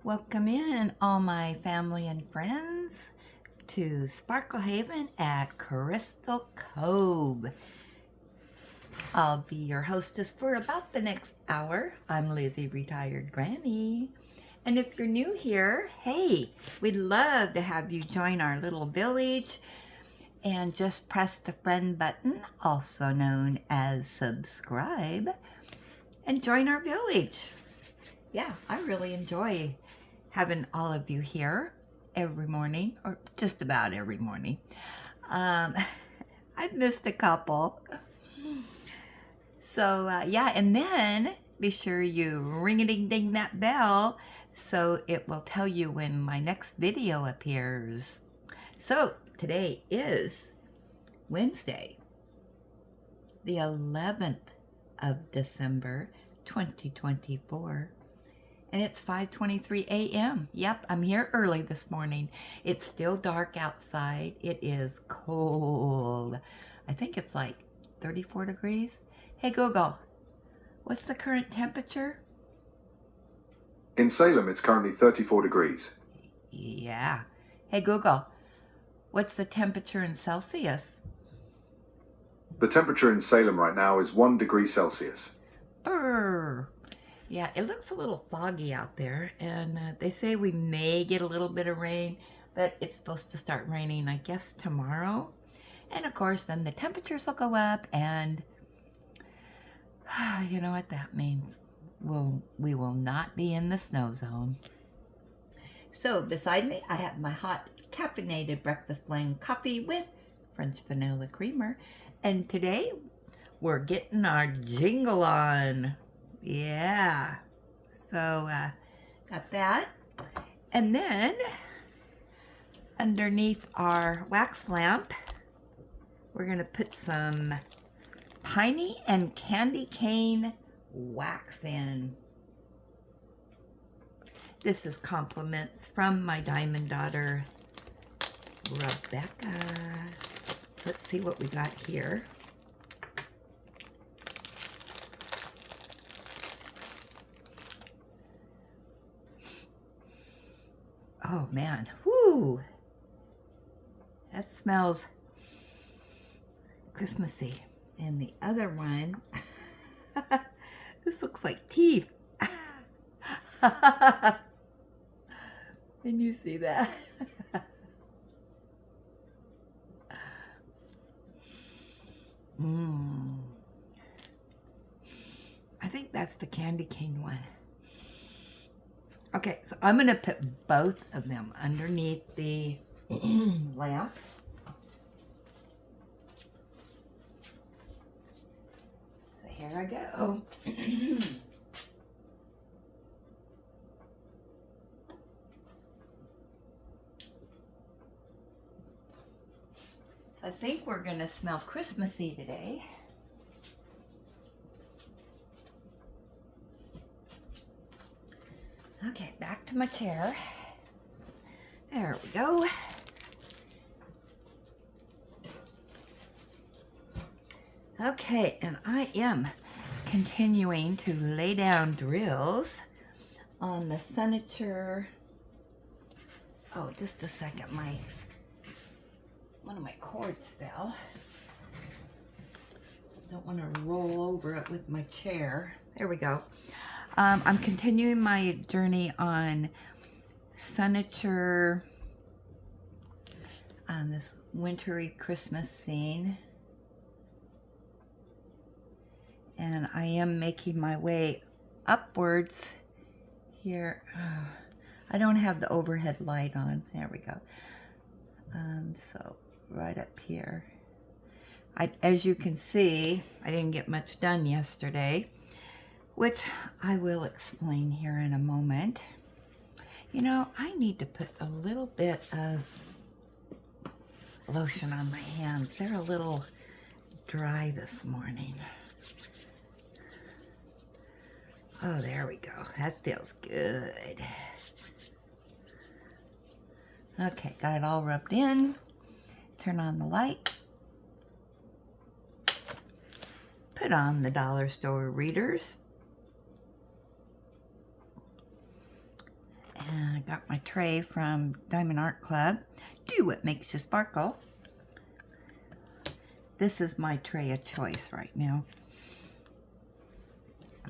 Welcome in all my family and friends to Sparkle Haven at Crystal Cove. I'll be your hostess for about the next hour. I'm Lizzie, retired granny. And if you're new here, hey, we'd love to have you join our little village and just press the friend button, also known as subscribe, and join our village. Yeah, I really enjoy having all of you here every morning, or just about every morning. I've missed a couple. So yeah, and then be sure you ring-a-ding-ding that bell so it will tell you when my next video appears. So today is Wednesday, the 11th of December, 2024. And it's 5:23 a.m. Yep, I'm here early this morning. It's still dark outside. It is cold. I think it's like 34 degrees. Hey Google, what's the current temperature? In Salem, it's currently 34 degrees. Yeah. Hey Google, what's the temperature in Celsius? The temperature in Salem right now is 1 degree Celsius. Brr. Yeah, it looks a little foggy out there, and they say we may get a little bit of rain, but it's supposed to start raining, I guess, tomorrow. And of course, then the temperatures will go up, and you know what that means. We will not be in the snow zone. So beside me, I have my hot caffeinated breakfast blend coffee with French vanilla creamer, and today we're getting our jingle on. Yeah, so got that. And then underneath our wax lamp, we're gonna put some piney and candy cane wax in. This is compliments from my diamond daughter, Rebecca. Let's see what we got here. Oh man, whoo! That smells Christmassy. And the other one, this looks like teeth. Can you see that? I think that's the candy cane one. Okay, so I'm going to put both of them underneath the lamp. So here I go. So I think we're going to smell Christmassy today. Okay, back to my chair. There we go. Okay, and I am continuing to lay down drills on the Senator. Oh, just a second, one of my cords fell. Don't want to roll over it with my chair. There we go. I'm continuing my journey on Senator, this wintry Christmas scene. And I am making my way upwards here. I don't have the overhead light on. There we go. So right up here. As you can see, I didn't get much done yesterday, which I will explain here in a moment. You know, I need to put a little bit of lotion on my hands. They're a little dry this morning. Oh, there we go. That feels good. Okay, got it all rubbed in. Turn on the light. Put on the dollar store readers. got my tray from Diamond Art Club. Do what makes you sparkle. This is my tray of choice right now.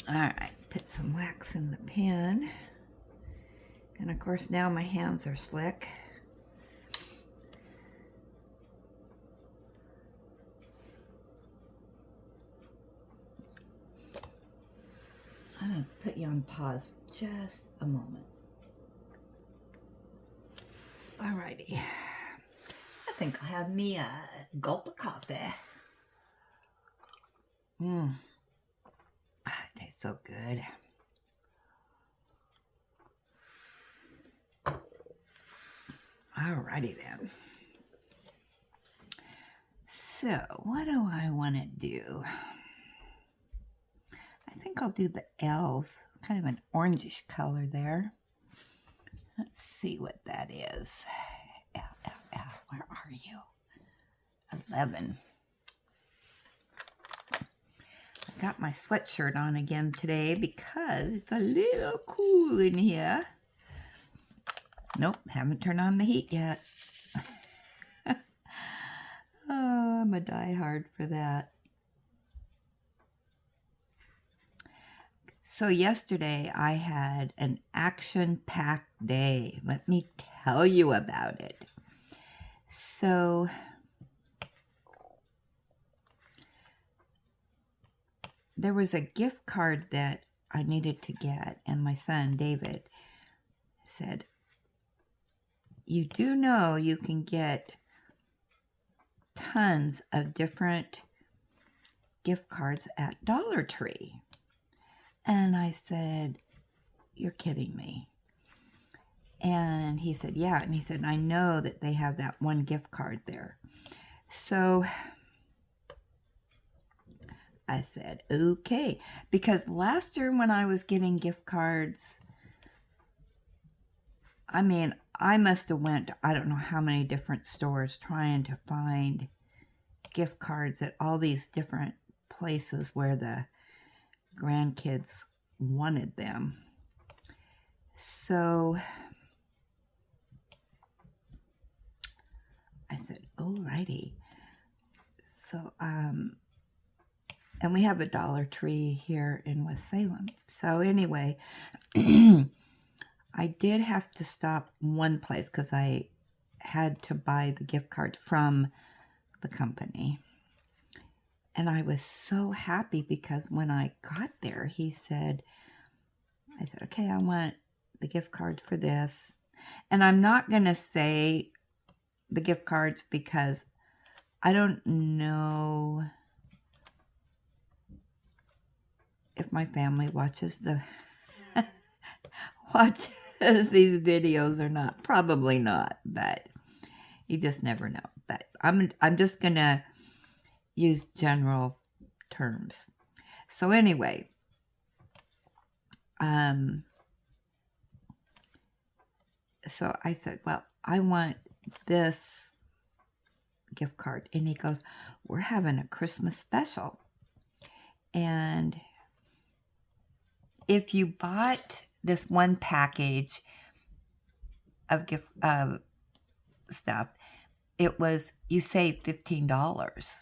Alright, put some wax in the pen. And of course now my hands are slick. I'm going to put you on pause for just a moment. Alrighty. I think I'll have me a gulp of coffee. It tastes so good. Alrighty then. So, what do I want to do? I think I'll do the L's. Kind of an orangish color there. Let's see what that is. L, where are you? 11. I got my sweatshirt on again today because it's a little cool in here. Nope, haven't turned on the heat yet. Oh, I'm a diehard for that. So yesterday I had an action-packed day. Let me tell you about it. So there was a gift card that I needed to get, and my son David said, "You do know you can get tons of different gift cards at Dollar Tree." And I said, "You're kidding me." And he said, "Yeah." And he said, "I know that they have that one gift card there." So I said, okay. Because last year when I was getting gift cards, I mean, I must have went to I don't know how many different stores trying to find gift cards at all these different places where the grandkids wanted them. So I said, alrighty. So, and we have a Dollar Tree here in West Salem. So anyway, I did have to stop one place because I had to buy the gift card from the company. And I was so happy because when I got there, I said, okay, I want the gift card for this. And I'm not going to say the gift cards because I don't know if my family watches these videos or not. Probably not, but you just never know. But I'm just going to use general terms. So anyway, so I said, well, I want this gift card. And he goes, we're having a Christmas special. And if you bought this one package of gift stuff, it was, you saved $15.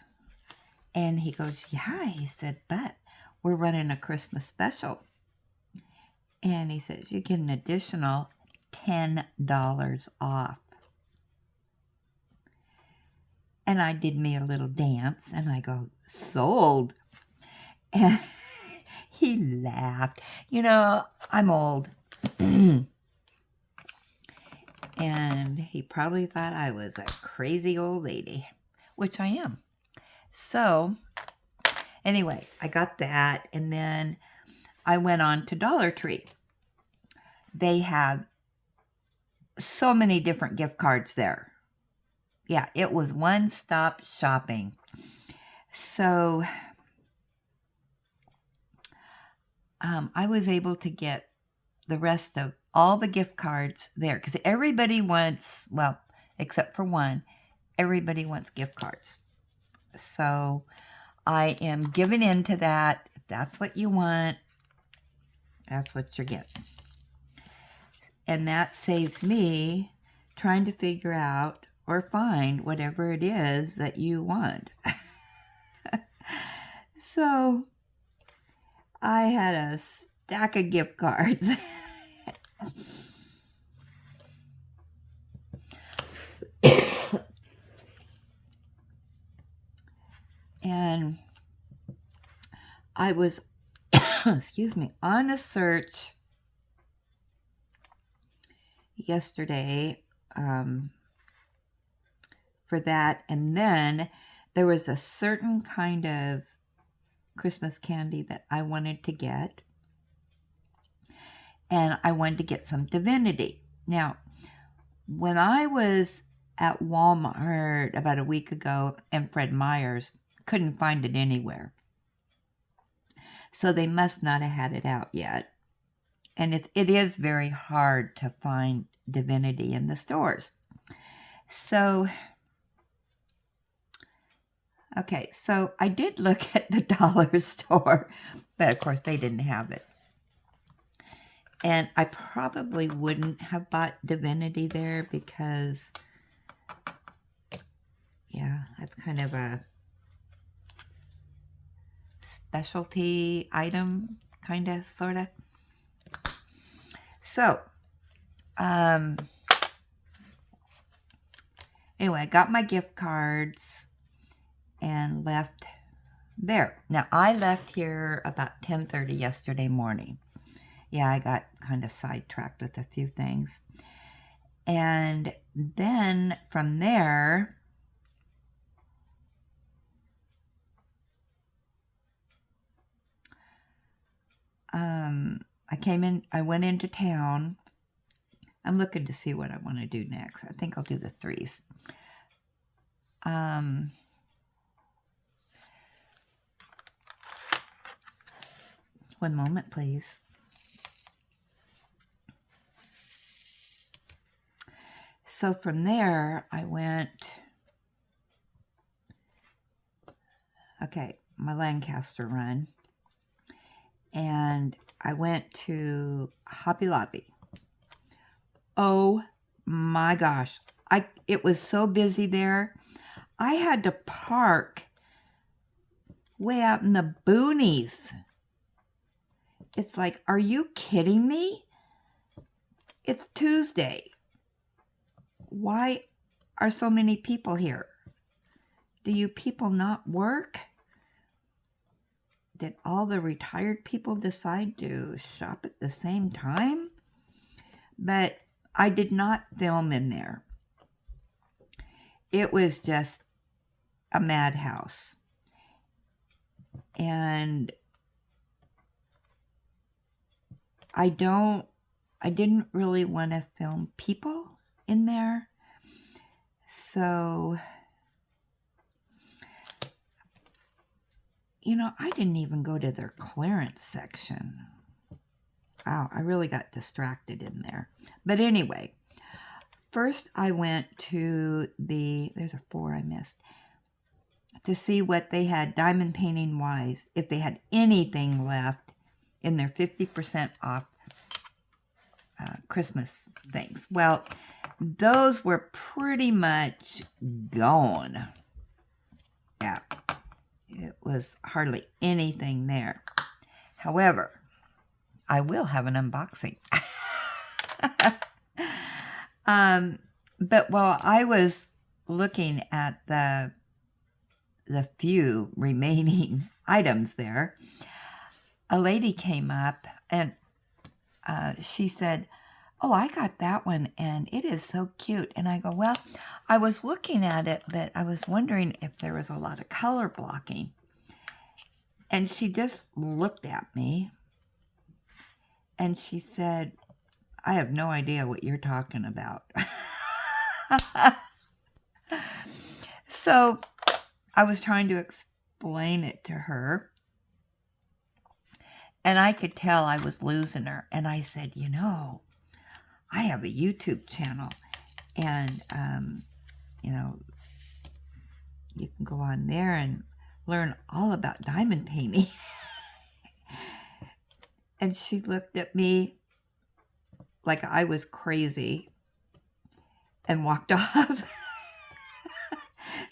And he goes, yeah, he said, but we're running a Christmas special. And he says, you get an additional $10 off. And I did me a little dance, and I go, sold. And he laughed. You know, I'm old. And he probably thought I was a crazy old lady, which I am. So, anyway, I got that, and then I went on to Dollar Tree. They have so many different gift cards there. Yeah, it was one-stop shopping. So, I was able to get the rest of all the gift cards there because everybody wants, well, except for one, everybody wants gift cards. So I am giving in to that. If that's what you want, that's what you're getting. And that saves me trying to figure out or find whatever it is that you want. So I had a stack of gift cards. And I was, excuse me, on a search yesterday for that. And then there was a certain kind of Christmas candy that I wanted to get. And I wanted to get some Divinity. Now, when I was at Walmart about a week ago and Fred Meyer's, couldn't find it anywhere. So they must not have had it out yet. And it is very hard to find Divinity in the stores. So, okay, so I did look at the dollar store, but of course they didn't have it. And I probably wouldn't have bought Divinity there because, yeah, that's kind of a specialty item, kind of, sort of. So, anyway, I got my gift cards and left there. Now, I left here about 10:30 yesterday morning. Yeah, I got kind of sidetracked with a few things. And then from there, I went into town. I'm looking to see what I want to do next. I think I'll do the threes. One moment, please. So from there, I went, okay, my Lancaster run. And I went to Hobby Lobby. Oh my gosh. It was so busy there. I had to park way out in the boonies. It's like, are you kidding me? It's Tuesday. Why are so many people here? Do you people not work? Did all the retired people decide to shop at the same time? But I did not film in there. It was just a madhouse. And I didn't really want to film people in there. So, you know, I didn't even go to their clearance section. Wow, I really got distracted in there. But anyway, first I went to there's a 4 I missed, to see what they had diamond painting wise, if they had anything left in their 50% off Christmas things. Well, those were pretty much gone. Yeah. It was hardly anything there. However, I will have an unboxing. But while I was looking at the few remaining items there, a lady came up and she said, "Oh, I got that one and it is so cute." And I go, "Well, I was looking at it, but I was wondering if there was a lot of color blocking." And she just looked at me and she said, "I have no idea what you're talking about." So I was trying to explain it to her. And I could tell I was losing her. And I said, "You know, I have a YouTube channel. And, you know, you can go on there and learn all about diamond painting." And she looked at me like I was crazy and walked off.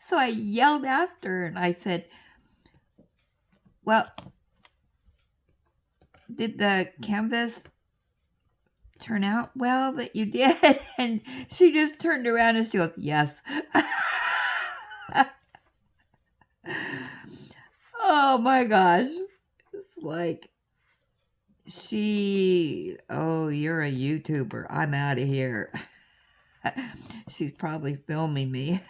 So I yelled after her and I said, well, did the canvas turn out well that you did? And she just turned around and she goes, yes. Oh my gosh. It's like, oh, you're a YouTuber. I'm out of here. She's probably filming me.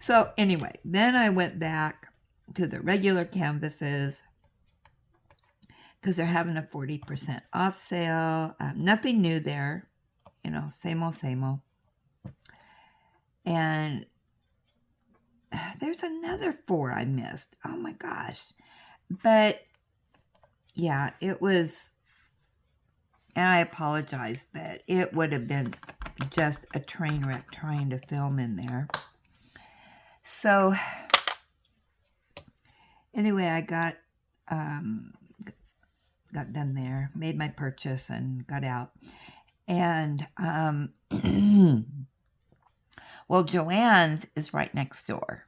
So anyway, then I went back to the regular canvases because they're having a 40% off sale. Nothing new there, same old, same old. And there's another 4 I missed. Oh my gosh. But yeah, it was, and I apologize, but it would have been just a train wreck trying to film in there. So anyway, I got done there, made my purchase and got out. And well, Joann's is right next door.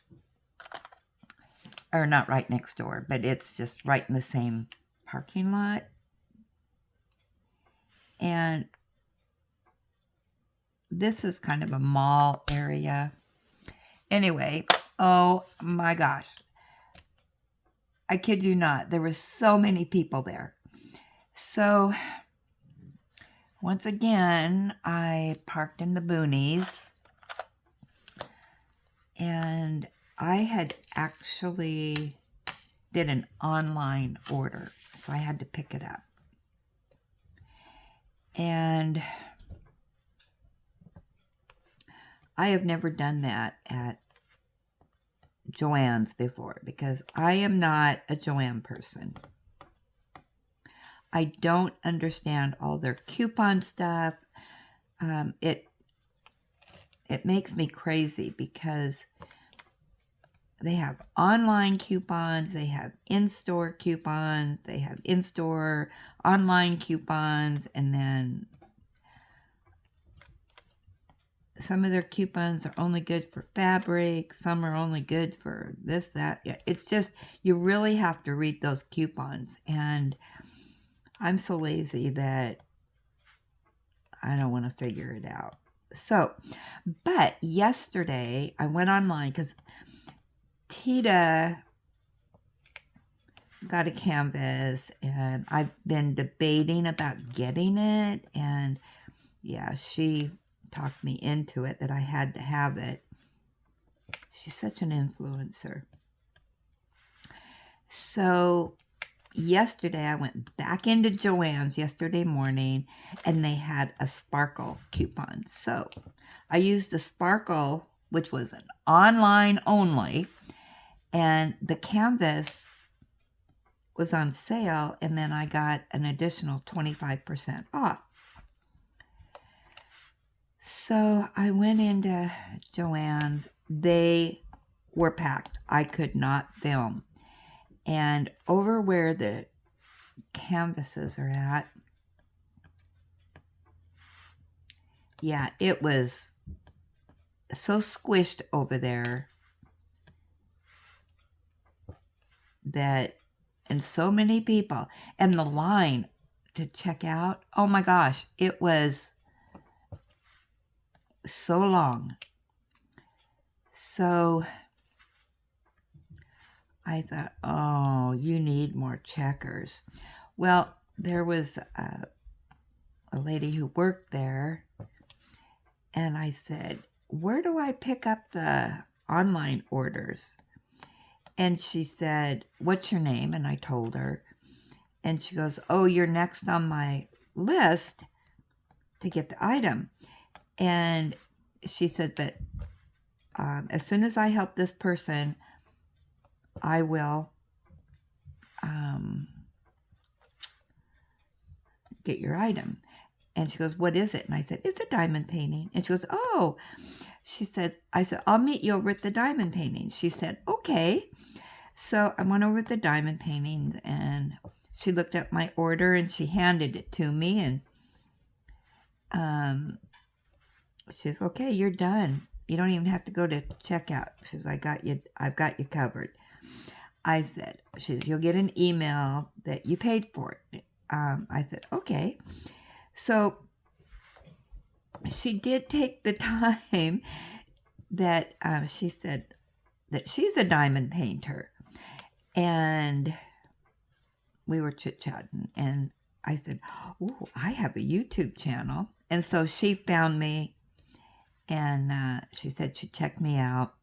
Or not right next door, but it's just right in the same parking lot. And this is kind of a mall area. Anyway, oh my gosh. I kid you not, there were so many people there. So once again, I parked in the boonies. And I had actually did an online order, so I had to pick it up. And I have never done that at Joann's before because I am not a Joann person. I don't understand all their coupon stuff. It makes me crazy because they have online coupons, they have in-store coupons, they have in-store online coupons, and then some of their coupons are only good for fabric, some are only good for this, that. It's just, you really have to read those coupons, and I'm so lazy that I don't want to figure it out. So, but yesterday I went online because Tita got a canvas and I've been debating about getting it, and yeah, she talked me into it that I had to have it. She's such an influencer. So yesterday I went back into Joann's yesterday morning and they had a Sparkle coupon. So I used the Sparkle, which was an online only, and the canvas was on sale, and then I got an additional 25% off. So I went into Joann's. They were packed. I could not film. And over where the canvases are at, yeah, it was so squished over there that, and so many people, and the line to check out, oh my gosh, it was so long. So I thought, oh, you need more checkers. Well, there was a lady who worked there, and I said, where do I pick up the online orders? And she said, what's your name? And I told her. And she goes, oh, you're next on my list to get the item. And she said that as soon as I help this person, I will get your item. And she goes, what is it? And I said, it's a diamond painting. And she goes, oh. She said, I said, I'll meet you over at the diamond painting. She said, okay. So I went over the diamond paintings, and she looked at my order and she handed it to me, and she says, "Okay, you're done. You don't even have to go to checkout." She says, I've got you covered. I said, she says, "You'll get an email that you paid for it." I said, "Okay." So she did take the time that she said that she's a diamond painter, and we were chit-chatting, and I said, "Oh, I have a YouTube channel." And so she found me, and she said she'd check me out,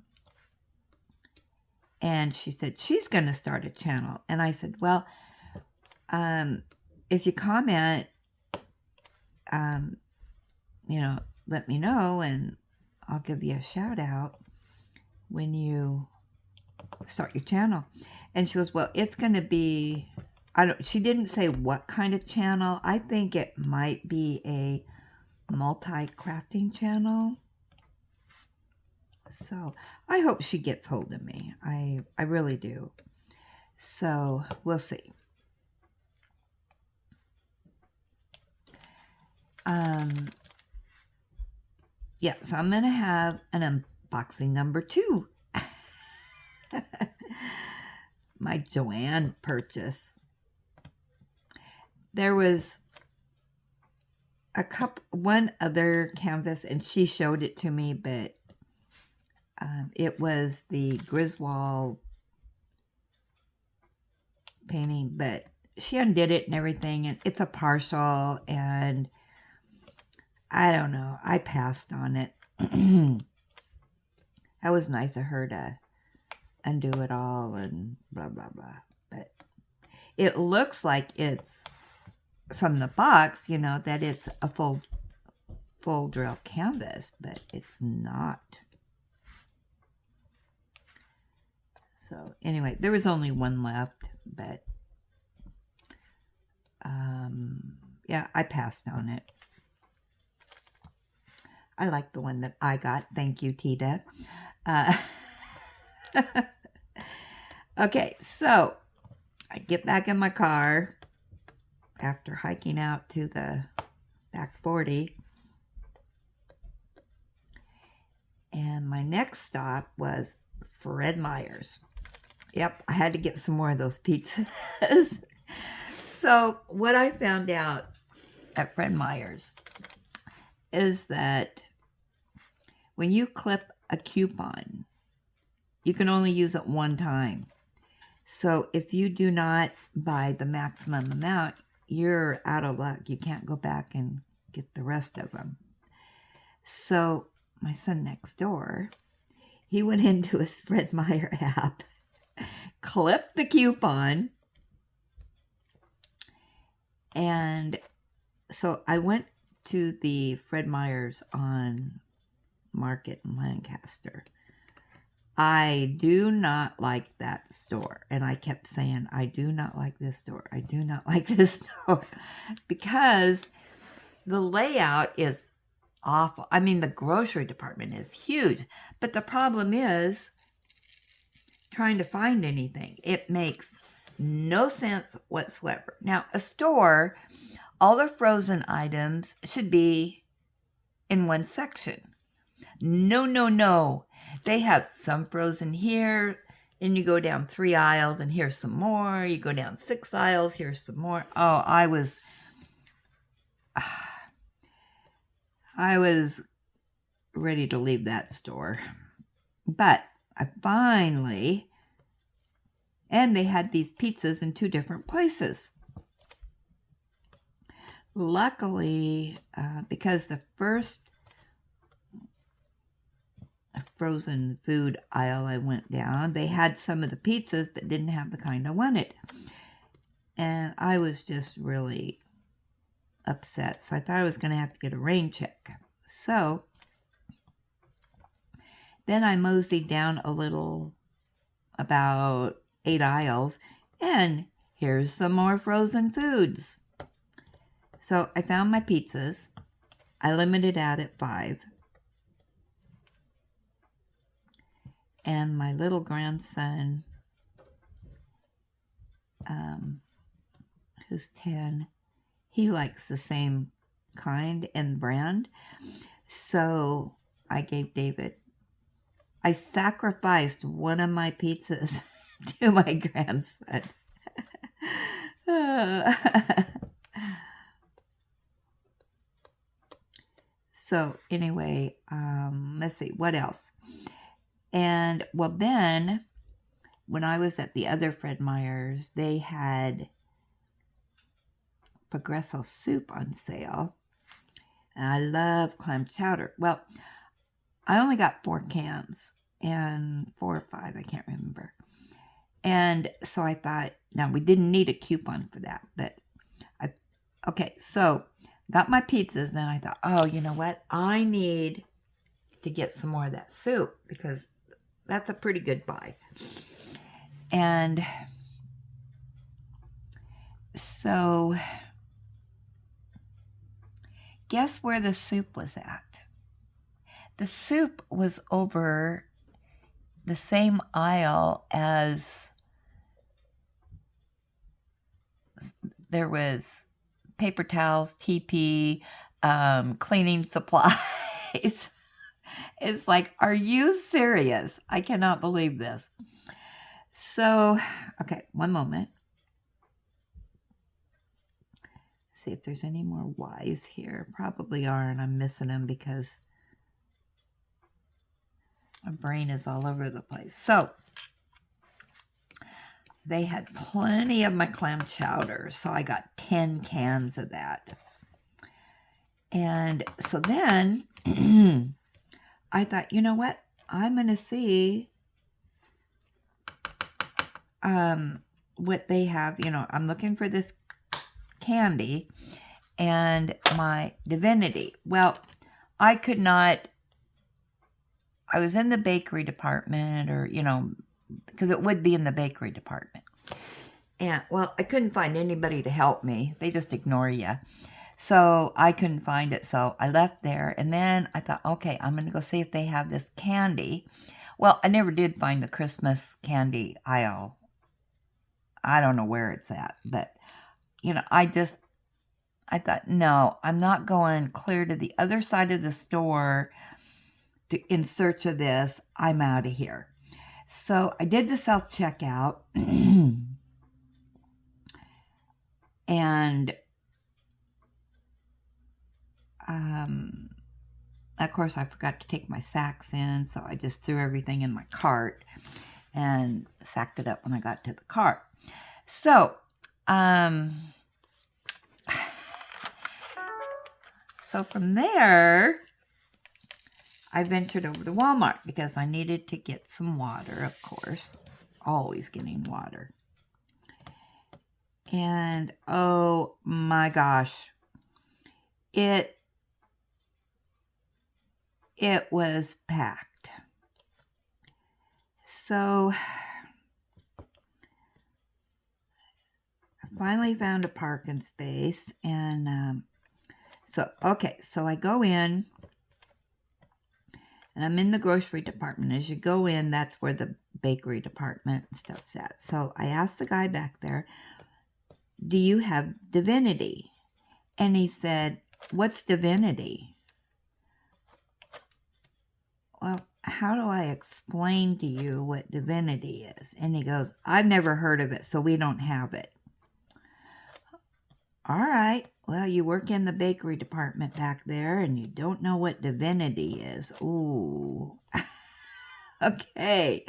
and she said she's going to start a channel. And I said, "Well, if you comment, let me know, and I'll give you a shout out when you start your channel." And she goes, "Well, it's going to be," she didn't say what kind of channel. I think it might be a multi-crafting channel. So I hope she gets hold of me. I really do. So we'll see. Yeah, so I'm going to have an unboxing number 2. My Joanne purchase. There was one other canvas, and she showed it to me, but it was the Griswold painting, but she undid it and everything, and it's a partial, and I don't know. I passed on it. That was nice of her to undo it all and blah, blah, blah. But it looks like it's, from the box, that it's a full drill canvas, but it's not. So anyway, there was only one left, but yeah, I passed on it. I like the one that I got. Thank you, Tita. Okay, so I get back in my car after hiking out to the back 40. And my next stop was Fred Meyer's. Yep, I had to get some more of those pizzas. So what I found out at Fred Meyer's is that when you clip a coupon, you can only use it one time. So if you do not buy the maximum amount, you're out of luck. You can't go back and get the rest of them. So my son next door, he went into his Fred Meyer app, clipped the coupon, and so I went to the Fred Meyer's on Market in Lancaster. I do not like that store. And I kept saying, I do not like this store. I do not like this store. Because the layout is awful. I mean, the grocery department is huge. But the problem is trying to find anything. It makes no sense whatsoever. Now, a store, all the frozen items should be in one section. No. They have some frozen here, and you go down 3 aisles, and here's some more. You go down 6 aisles, here's some more. Oh, I was ready to leave that store. But I finally, and they had these pizzas in 2 different places. Luckily, because the first frozen food aisle I went down, they had some of the pizzas but didn't have the kind I wanted. And I was just really upset. So I thought I was going to have to get a rain check. So then I moseyed down a little, about 8 aisles, and here's some more frozen foods. So I found my pizzas. I limited out at 5. And my little grandson who's 10, he likes the same kind and brand. So I gave David, I sacrificed one of my pizzas to my grandson. So anyway, let's see, what else? And well, then when I was at the other Fred Meyer's, they had Progresso soup on sale. And I love clam chowder. Well, I only got 4 cans, and 4 or 5, I can't remember. And so I thought, now we didn't need a coupon for that, but okay, so got my pizzas. Then I thought, oh, you know what? I need to get some more of that soup because that's a pretty good buy. And so guess where the soup was at? The soup was over the same aisle as there was paper towels, TP, cleaning supplies. It's like, are you serious? I cannot believe this. So, okay, one moment. See if there's any more Y's here. Probably are, and I'm missing them because my brain is all over the place. So, they had plenty of my clam chowder, so I got 10 cans of that. And so then I thought, you know what? I'm going to see what they have. You know, I'm looking for this candy and my Divinity. Well, I could not. I was in the bakery department, or, you know, because it would be in the bakery department. And, well, I couldn't find anybody to help me. They just ignore you. So I couldn't find it. So I left there. And then I thought, okay, I'm going to go see if they have this candy. Well, I never did find the Christmas candy aisle. I don't know where it's at. But, you know, I thought, no, I'm not going clear to the other side of the store in search of this. I'm out of here. So I did the self-checkout, and of course I forgot to take my sacks in, so I just threw everything in my cart and sacked it up when I got to the cart. So, so from there, I ventured over to Walmart because I needed to get some water, of course. Always getting water. And oh my gosh, it was packed. So I finally found a parking space, and so I go in. And I'm in the grocery department. As you go in, that's where the bakery department and stuff's at. So I asked the guy back there, do you have Divinity? And he said, what's Divinity? Well, how do I explain to you what Divinity is? And he goes, I've never heard of it, so we don't have it. All right. Well, you work in the bakery department back there, and you don't know what Divinity is. Ooh. Okay.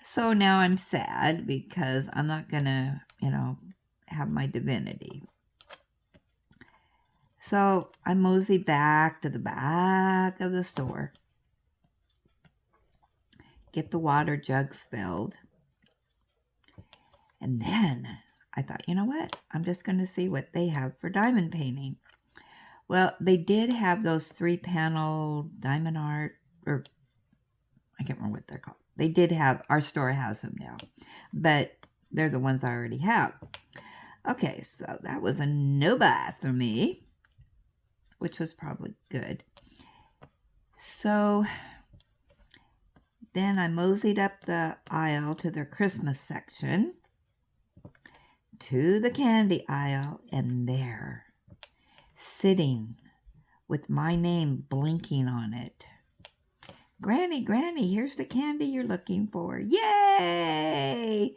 So now I'm sad because I'm not going to, you know, have my Divinity. So I mosey back to the back of the store, get the water jugs filled, and then I thought, you know what? I'm just going to see what they have for diamond painting. Well, they did have those 3-panel diamond art, or I can't remember what they're called. They did have, our store has them now, but they're the ones I already have. Okay, so that was a no buy for me, which was probably good. So Then I moseyed up the aisle to their Christmas section, to the candy aisle, and there, sitting with my name blinking on it. Granny, Granny, here's the candy you're looking for. Yay!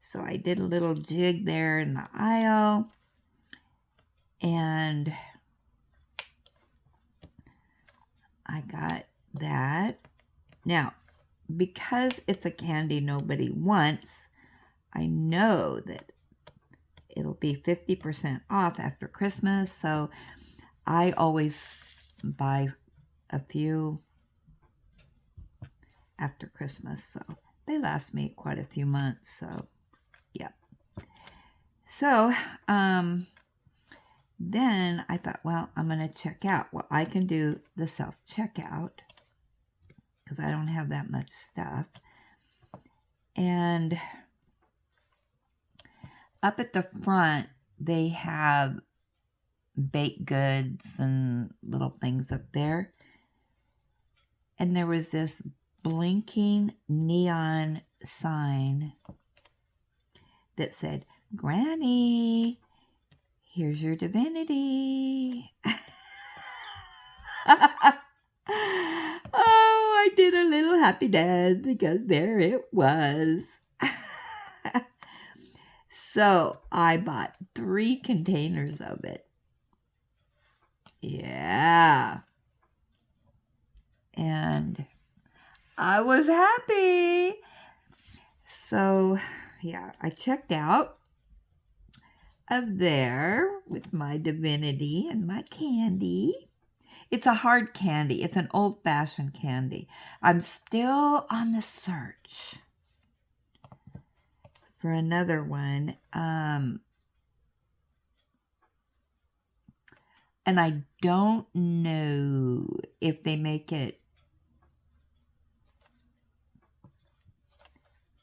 So I did a little jig there in the aisle, and I got that. Now, because it's a candy nobody wants, I know that it'll be 50% off after Christmas, so I always buy a few after Christmas, so they last me quite a few months, so yeah. So, then I thought, well, I'm going to check out. Well, I can do the self-checkout because I don't have that much stuff. And up at the front, they have baked goods and little things up there. And there was this blinking neon sign that said, Granny, here's your divinity. Oh, I did a little happy dance because there it was. So I bought 3 containers of it. Yeah. And I was happy. So, yeah, I checked out of there with my divinity and my candy. It's a hard candy. It's an old-fashioned candy. I'm still on the search for another one. And I don't know if they make it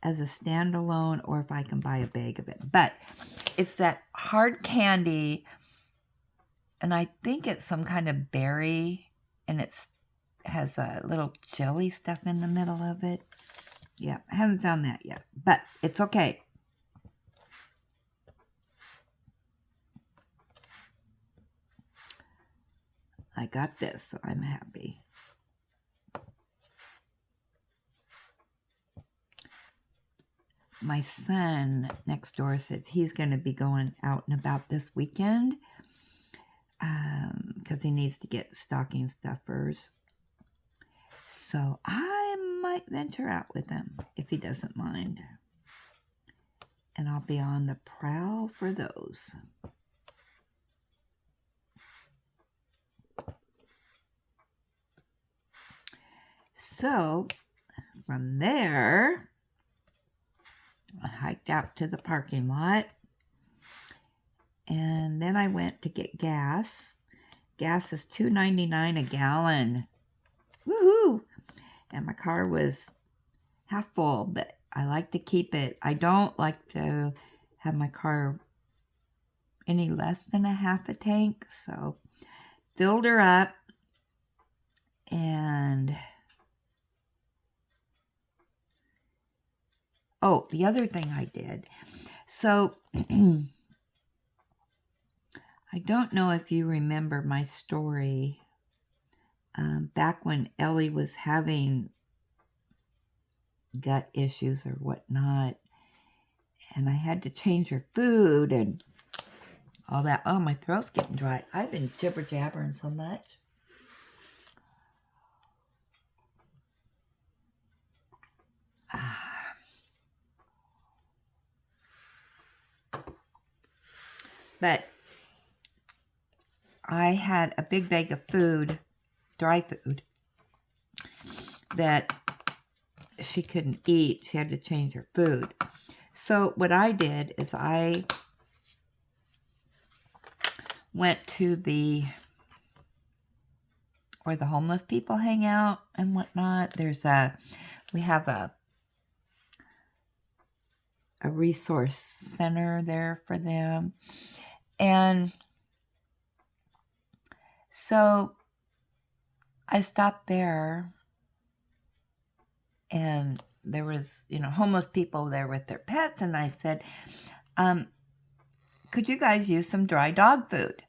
as a standalone or if I can buy a bag of it. But it's that hard candy, and I think it's some kind of berry, and it has a little jelly stuff in the middle of it. Yeah, I haven't found that yet, but it's okay. I got this, so I'm happy. My son next door says he's going to be going out and about this weekend because he needs to get stocking stuffers. So I might venture out with him if he doesn't mind. And I'll be on the prowl for those. So from there, I hiked out to the parking lot, and then I went to get gas. Gas is $2.99 a gallon. Woohoo! And my car was half full, but I like to keep it. I don't like to have my car any less than a half a tank, so filled her up, and oh, the other thing I did. So, I don't know if you remember my story back when Ellie was having gut issues or whatnot, and I had to change her food and all that. Oh, my throat's getting dry. I've been jibber-jabbering so much. But I had a big bag of food, dry food, that she couldn't eat. She had to change her food. So what I did is I went to where the homeless people hang out and whatnot. We have a resource center there for them. And so I stopped there and there was, homeless people there with their pets. And I said, could you guys use some dry dog food?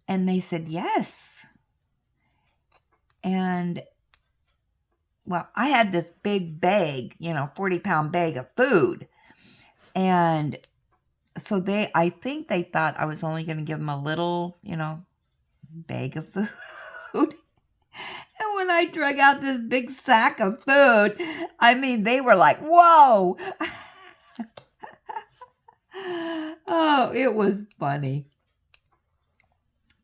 And they said, yes. And, well, I had this big bag, 40-pound bag of food. And so I think they thought I was only going to give them a little, bag of food. And when I drug out this big sack of food, I mean, they were like, whoa. Oh, it was funny.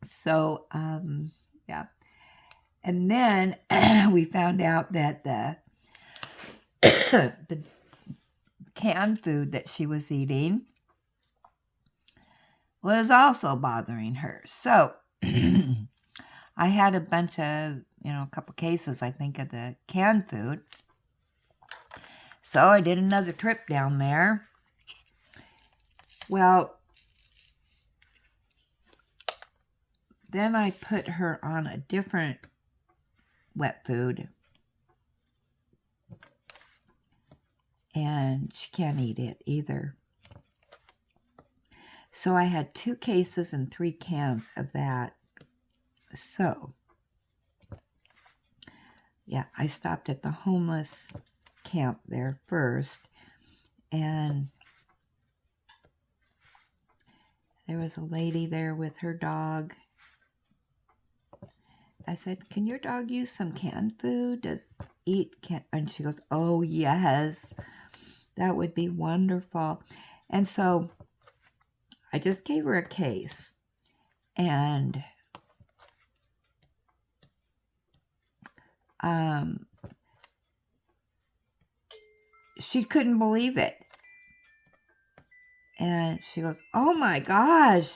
So, yeah. And then we found out that the canned food that she was eating was also bothering her. So I had a bunch of, a couple cases, I think, of the canned food. So I did another trip down there. Well, then I put her on a different wet food. And she can't eat it either. So I had 2 cases and 3 cans of that. So, yeah, I stopped at the homeless camp there first. And there was a lady there with her dog. I said, can your dog use some canned food? And she goes, oh, yes. That would be wonderful. And so I just gave her a case. And she couldn't believe it. And she goes, oh my gosh.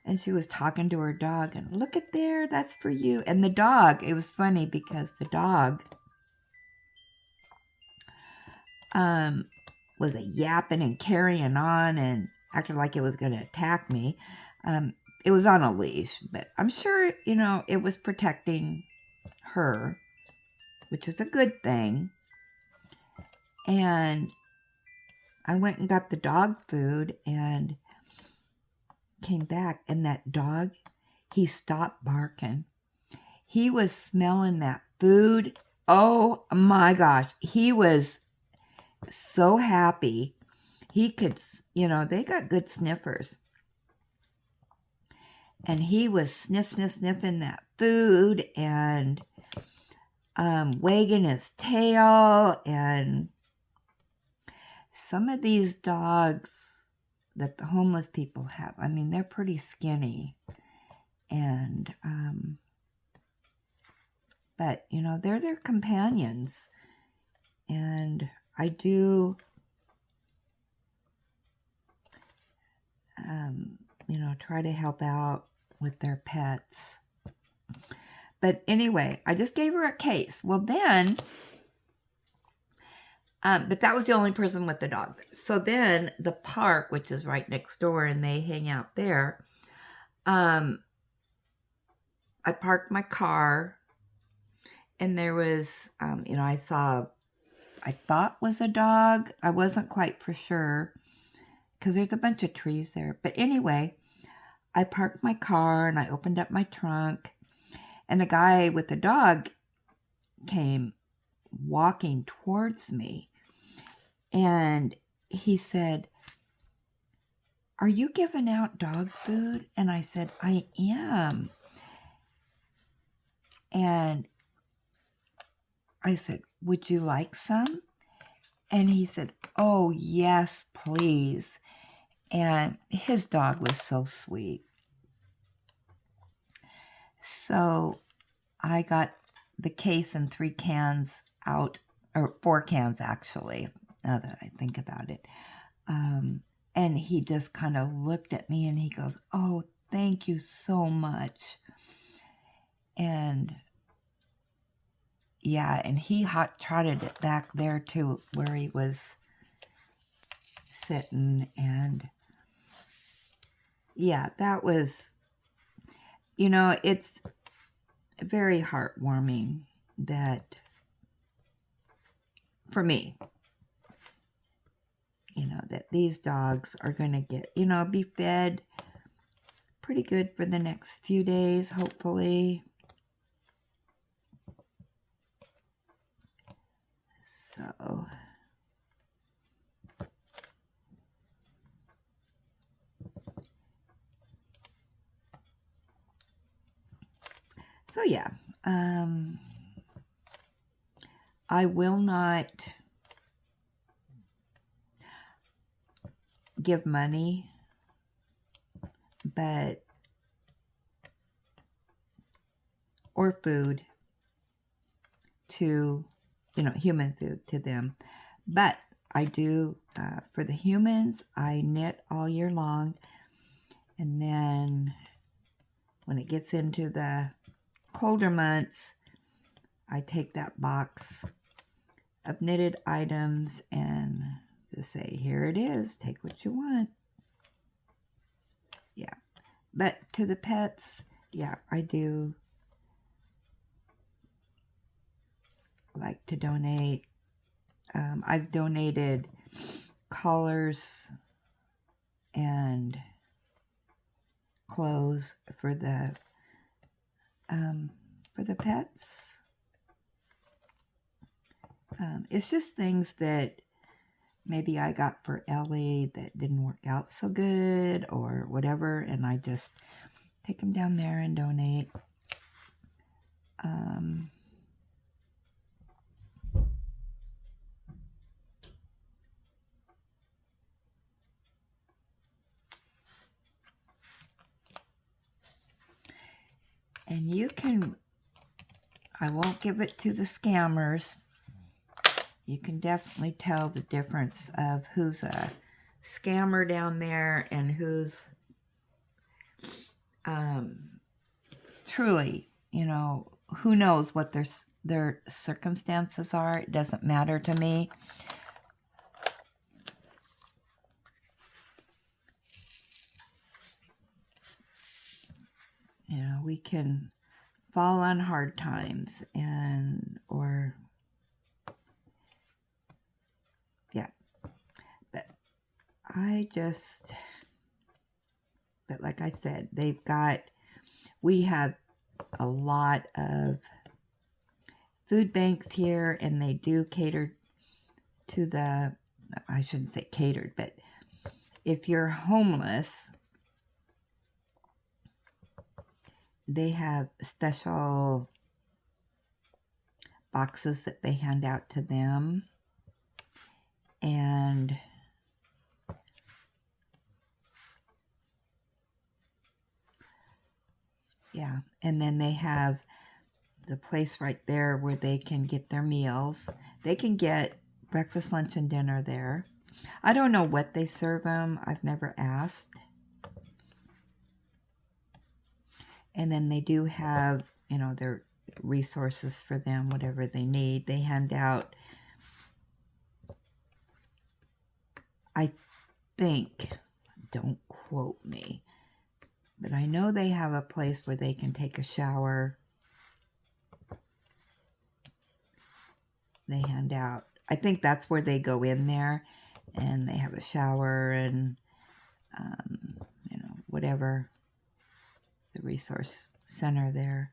And she was talking to her dog, and look at there, that's for you. And the dog, it was funny because the dog was yapping and carrying on and acting like it was going to attack me. It was on a leash, but I'm sure, it was protecting her, which is a good thing. And I went and got the dog food and came back, and that dog, he stopped barking. He was smelling that food. Oh my gosh. He was so happy. He could, they got good sniffers. And he was sniffing that food and wagging his tail. And some of these dogs that the homeless people have, I mean, they're pretty skinny. And, but, they're their companions. And I do, try to help out with their pets. But anyway, I just gave her a case. Well, then, but that was the only person with the dog. So then the park, which is right next door, and they hang out there, I parked my car, and there was, I thought was a dog. I wasn't quite for sure, because there's a bunch of trees there. But anyway, I parked my car, and I opened up my trunk, and the guy with the dog came walking towards me. And he said, are you giving out dog food? And I said, I am. And I said, would you like some? And he said, oh, yes, please. And his dog was so sweet. So I got the case and 3 cans out, or 4 cans actually, now that I think about it. And he just kind of looked at me and he goes, oh, thank you so much. And yeah, and he hot-trotted it back there to where he was sitting. And yeah, that was, it's very heartwarming that for me, you know, that these dogs are going to get, you know, be fed pretty good for the next few days, hopefully. So yeah, I will not give money, or food to, you know, human food to them. But I do, for the humans, I knit all year long. And then when it gets into the colder months, I take that box of knitted items and just say, here it is, take what you want. Yeah. But to the pets, yeah, I do like to donate. I've donated collars and clothes for the pets. It's just things that maybe I got for Ellie that didn't work out so good or whatever, and I just take them down there and donate. And you can, I won't give it to the scammers. You can definitely tell the difference of who's a scammer down there and who's truly, you know, who knows what their circumstances are. It doesn't matter to me. You know, we can fall on hard times or yeah. But like I said, we have a lot of food banks here, and they do cater to I shouldn't say catered, but if you're homeless, they have special boxes that they hand out to them. And yeah, and then they have the place right there where they can get their meals. They can get breakfast, lunch, and dinner there. I don't know what they serve them. I've never asked. And then they do have, you know, their resources for them, whatever they need. They hand out, I think, don't quote me, but I know they have a place where they can take a shower. They hand out, I think that's where they go in there, and they have a shower and, you know, whatever, the resource center there.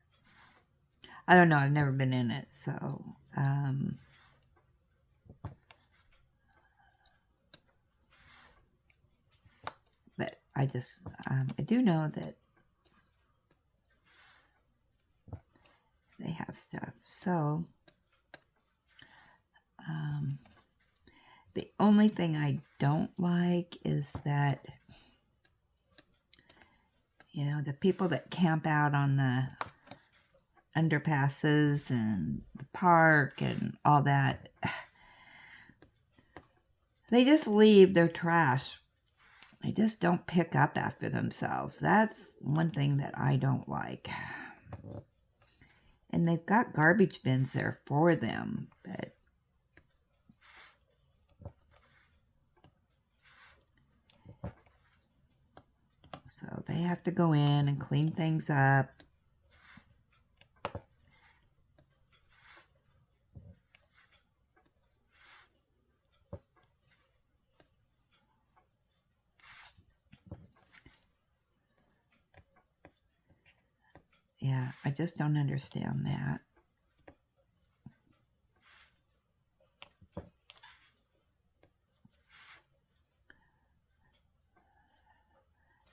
I don't know, I've never been in it, so, but I just, I do know that they have stuff. So, the only thing I don't like is that, you know, the people that camp out on the underpasses and the park and all that, they just leave their trash. They just don't pick up after themselves. That's one thing that I don't like. And they've got garbage bins there for them, but so they have to go in and clean things up. Yeah, I just don't understand that.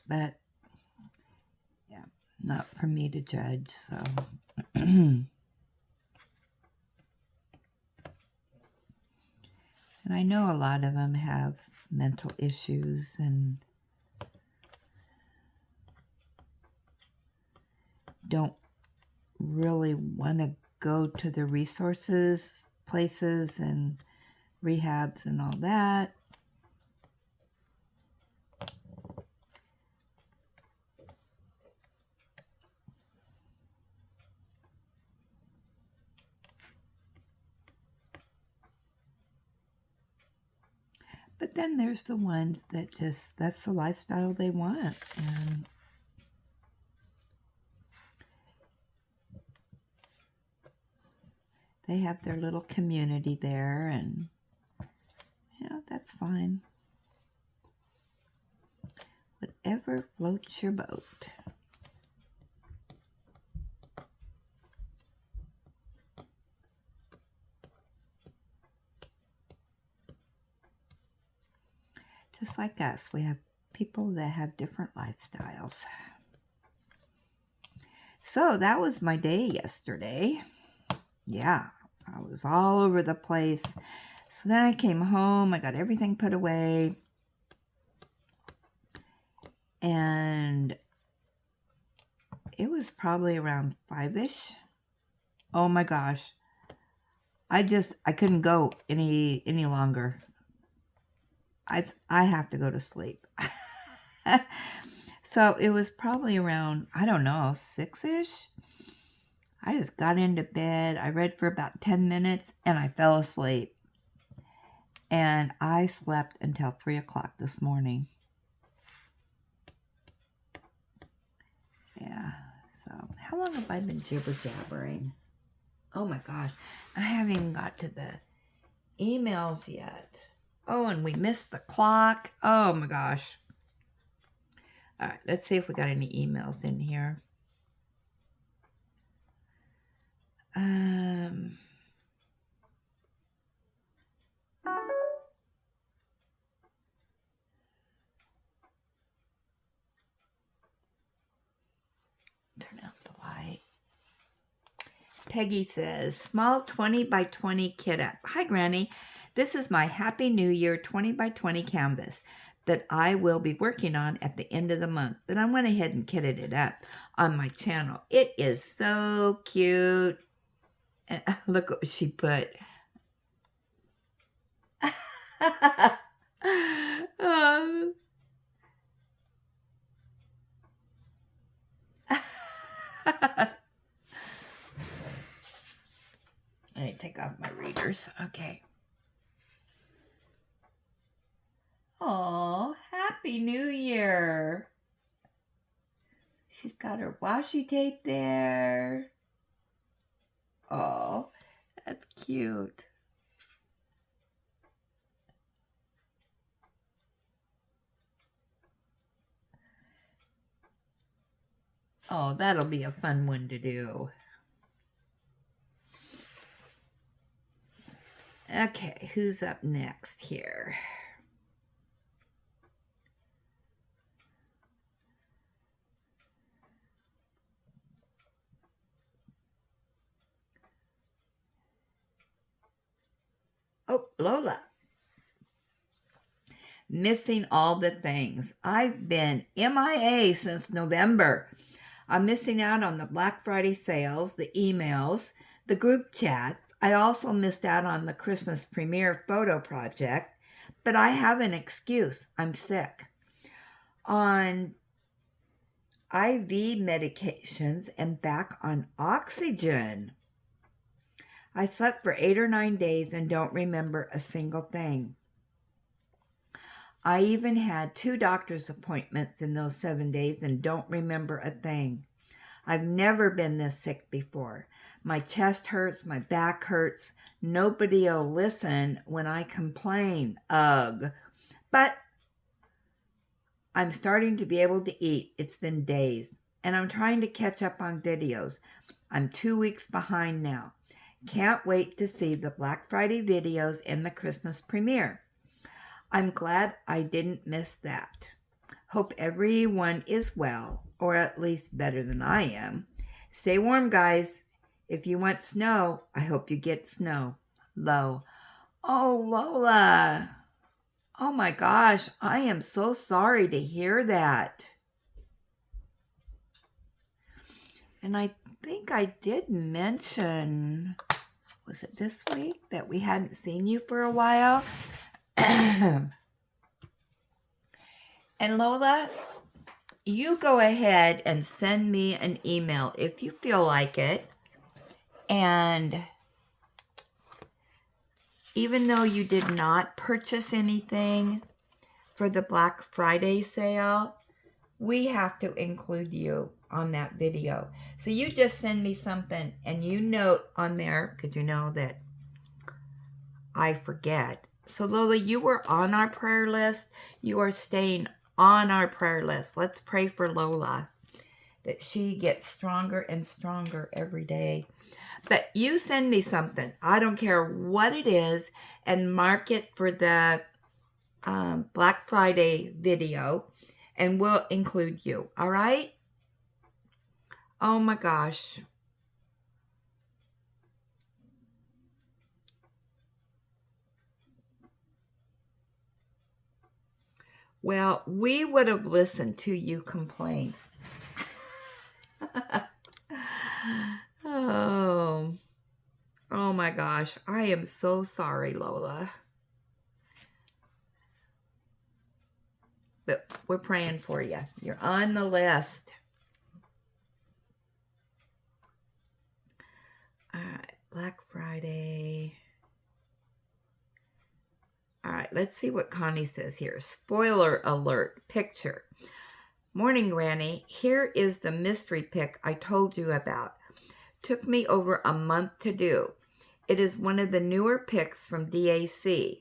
But, yeah, not for me to judge, so. And I know a lot of them have mental issues and don't really want to go to the resources, places, and rehabs and all that. But then there's the ones that just, that's the lifestyle they want. And they have their little community there, and, you know, that's fine. Whatever floats your boat. Just like us, we have people that have different lifestyles. So that was my day yesterday. Yeah, I was all over the place. So then I came home, I got everything put away, and it was probably around 5-ish. Oh my gosh. I couldn't go any longer. I have to go to sleep. So it was probably around, I don't know, 6-ish. I just got into bed. I read for about 10 minutes and I fell asleep. And I slept until 3 o'clock this morning. Yeah, so how long have I been jibber-jabbering? Oh my gosh, I haven't even got to the emails yet. Oh, and we missed the clock. Oh my gosh. All right, let's see if we got any emails in here. Turn out the light. Peggy says, small 20 by 20 kit up. Hi, Granny. This is my Happy New Year 20 by 20 canvas that I will be working on at the end of the month. But I went ahead and kitted it up on my channel. It is so cute. Look what she put. Let me take off my readers. Okay. Oh, Happy New Year. She's got her washi tape there. Oh, that's cute. Oh, that'll be a fun one to do. Okay, who's up next here? Oh, Lola. Missing all the things. I've been MIA since November. I'm missing out on the Black Friday sales, the emails, the group chats. I also missed out on the Christmas premiere photo project, but I have an excuse. I'm sick. On IV medications and back on oxygen. I slept for 8 or 9 days and don't remember a single thing. I even had 2 doctor's appointments in those 7 days and don't remember a thing. I've never been this sick before. My chest hurts, my back hurts. Nobody'll listen when I complain. Ugh. But I'm starting to be able to eat. It's been days. and I'm trying to catch up on videos. I'm 2 weeks behind now. Can't wait to see the Black Friday videos and the Christmas premiere. I'm glad I didn't miss that. Hope everyone is well, or at least better than I am. Stay warm, guys. If you want snow, I hope you get snow. Lo. Oh, Lola. Oh my gosh, I am so sorry to hear that. And I think I did mention, was it this week, that we hadn't seen you for a while? And Lola, you go ahead and send me an email if you feel like it. And even though you did not purchase anything for the Black Friday sale, we have to include you on that video. So you just send me something and you note on there, because you know that I forget. So Lola, you were on our prayer list. You are staying on our prayer list. Let's pray for Lola, that she gets stronger and stronger every day. But you send me something, I don't care what it is, and mark it for the Black Friday video, and we'll include you. All right? Oh my gosh. Well, we would have listened to you complain. Oh my gosh. I am so sorry, Lola. But we're praying for you. You're on the list. All right, Black Friday. All right, let's see what Connie says here. Spoiler alert, picture. Morning, Granny. Here is the mystery pick I told you about. Took me over a month to do. It is one of the newer picks from DAC.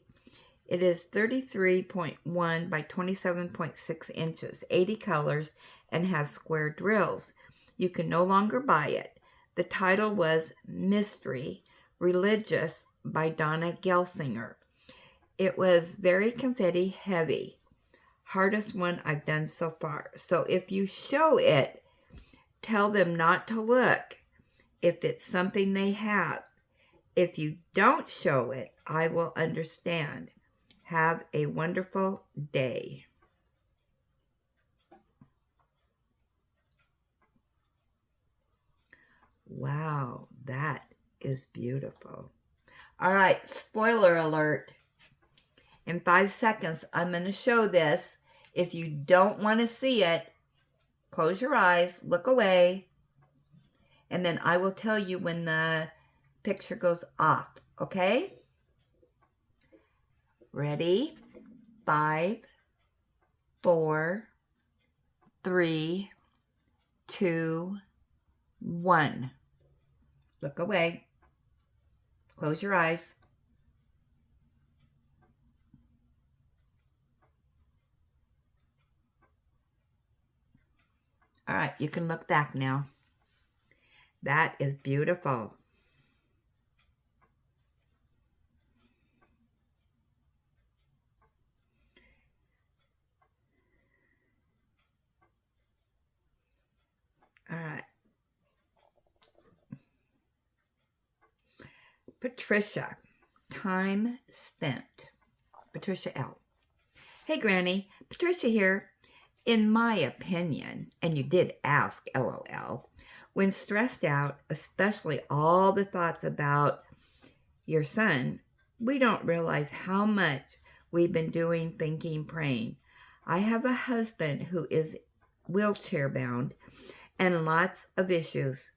It is 33.1 by 27.6 inches, 80 colors, and has square drills. You can no longer buy it. The title was Mystery Religious by Donna Gelsinger. It was very confetti heavy. Hardest one I've done so far. So if you show it, tell them not to look if it's something they have. If you don't show it, I will understand. Have a wonderful day. Wow, that is beautiful. All right, spoiler alert. In 5 seconds, I'm going to show this. If you don't want to see it, close your eyes, look away, and then I will tell you when the picture goes off, okay? Ready? 5, 4, 3, 2, 1. Look away. Close your eyes. All right, you can look back now. That is beautiful. All right. Patricia, time spent. Patricia L. Hey, Granny. Patricia here. In my opinion, and you did ask, LOL, when stressed out, especially all the thoughts about your son, we don't realize how much we've been doing, thinking, praying. I have a husband who is wheelchair bound and lots of issues.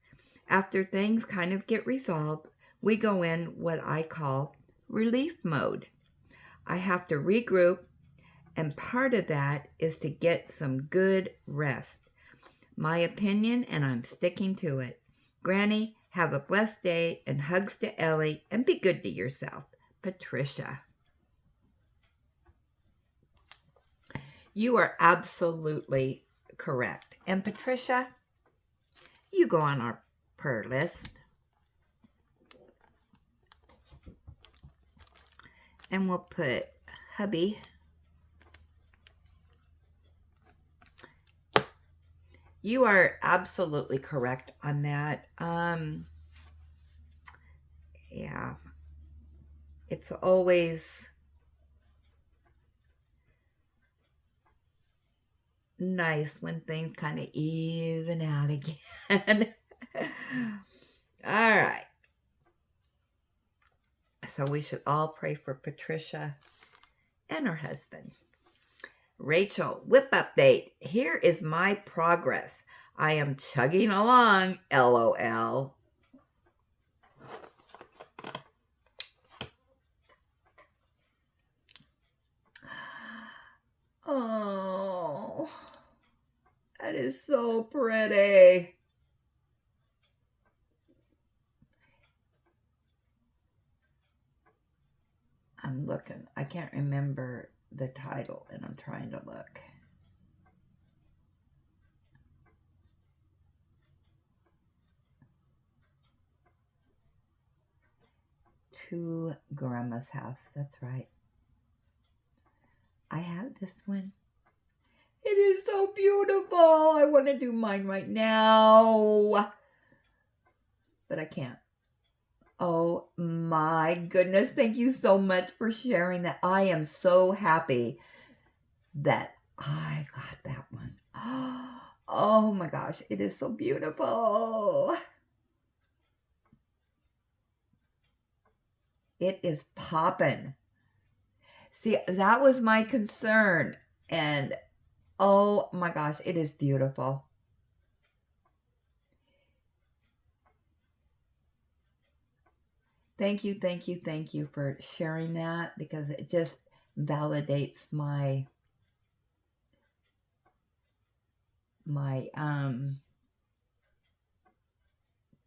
After things kind of get resolved, we go in what I call relief mode. I have to regroup, and part of that is to get some good rest. My opinion, and I'm sticking to it. Granny, have a blessed day, and hugs to Ellie, and be good to yourself. Patricia. You are absolutely correct. And Patricia, you go on our prayer list. And we'll put hubby. You are absolutely correct on that. Yeah. It's always nice when things kind of even out again. All right. So we should all pray for Patricia and her husband. Rachel, whip update. Here is my progress. I am chugging along, LOL. Oh, that is so pretty. I'm looking. I can't remember the title, and I'm trying to look. To Grandma's House. That's right. I have this one. It is so beautiful. I want to do mine right now, but I can't. Oh my goodness. Thank you so much for sharing that. I am so happy that I got that one. Oh my gosh. It is so beautiful. It is popping. See, that was my concern. And oh my gosh, it is beautiful. Thank you, thank you, thank you for sharing that, because it just validates my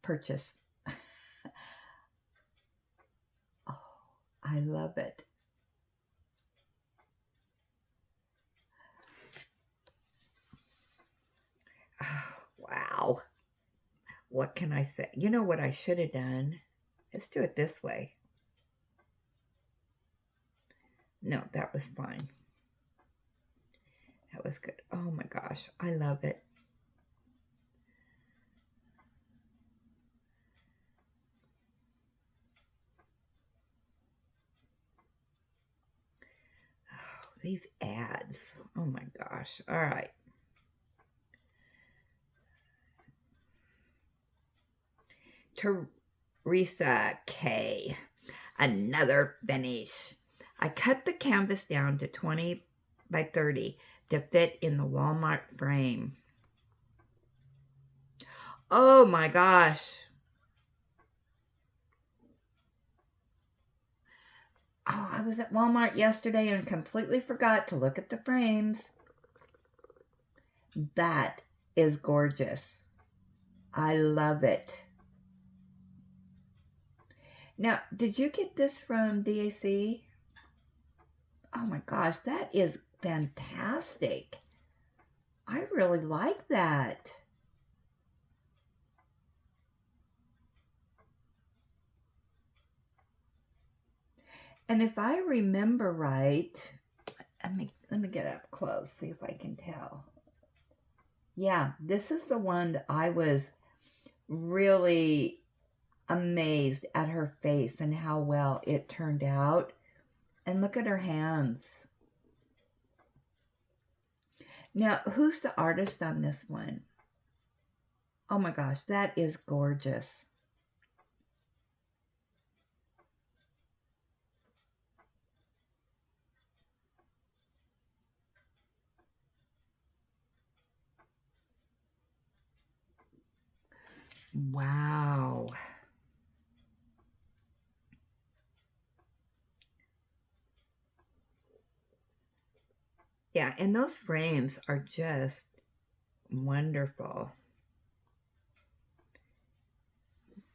purchase. Oh, I love it. Oh, wow. What can I say? You know what I should have done? Let's do it this way. No, that was fine. That was good. Oh my gosh, I love it. Oh, these ads. Oh my gosh. All right. Teresa K. Another finish. I cut the canvas down to 20 by 30 to fit in the Walmart frame. Oh my gosh. Oh, I was at Walmart yesterday and completely forgot to look at the frames. That is gorgeous. I love it. Now, did you get this from DAC? Oh my gosh, that is fantastic. I really like that. And if I remember right, let me get up close, see if I can tell. Yeah, this is the one that I was really amazed at her face and how well it turned out. And look at her hands. Now, who's the artist on this one? Oh my gosh, that is gorgeous. Wow. Yeah, and those frames are just wonderful.